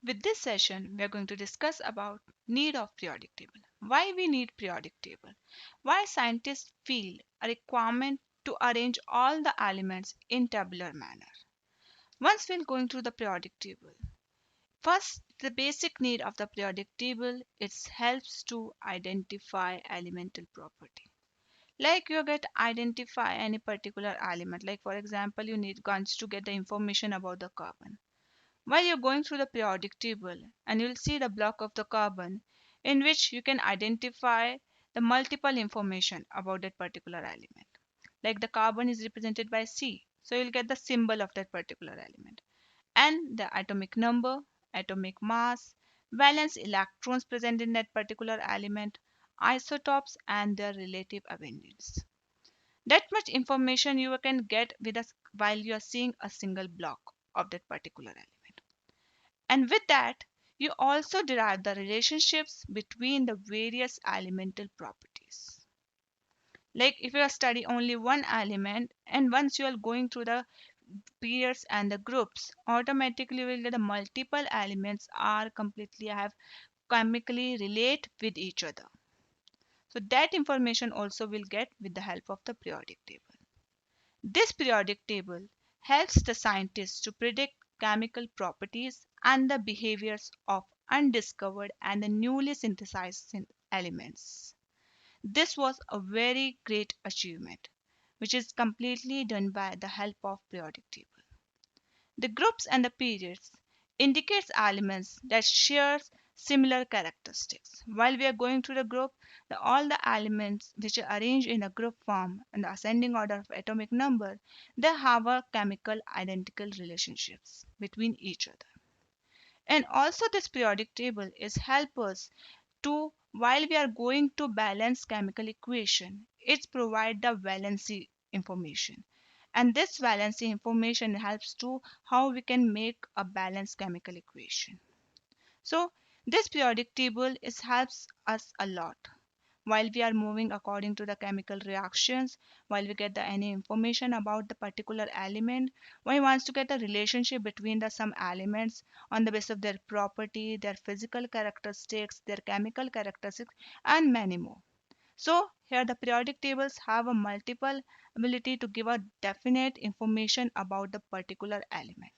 With this session, we are going to discuss about need of periodic table. Why we need periodic table? Why scientists feel a requirement to arrange all the elements in tabular manner. Once we're going through the periodic table, first the basic need of the periodic table it helps to identify elemental property. Like you get identify any particular element. Like for example, you need guns to get the information about the carbon. While you're going through the periodic table and you'll see the block of the carbon in which you can identify the multiple information about that particular element. Like the carbon is represented by C, so you'll get the symbol of that particular element and the atomic number, atomic mass, valence electrons present in that particular element, isotopes and their relative abundance. That much information you can get with us while you are seeing a single block of that particular element. And with that, you also derive the relationships between the various elemental properties. Like if you study only one element and once you are going through the periods and the groups, automatically you will get the multiple elements are completely have chemically relate with each other. So that information also will get with the help of the periodic table. This periodic table helps the scientists to predict chemical properties and the behaviors of undiscovered and the newly synthesized elements. This was a very great achievement, which is completely done by the help of periodic table. The groups and the periods indicates elements that share similar characteristics. While we are going through the group, all the elements which are arranged in a group form in the ascending order of atomic number, they have a chemical identical relationships between each other. And also this periodic table is help us to while we are going to balance chemical equation, it provide the valency information and this valency information helps to how we can make a balanced chemical equation. So this periodic table is helps us a lot while we are moving according to the chemical reactions, while we get the any information about the particular element, one wants to get a relationship between the some elements on the basis of their property, their physical characteristics, their chemical characteristics and many more. So here the periodic tables have a multiple ability to give a definite information about the particular element.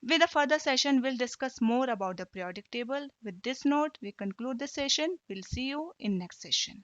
With a further session, we'll discuss more about the periodic table. With this note, we conclude this session. We'll see you in next session.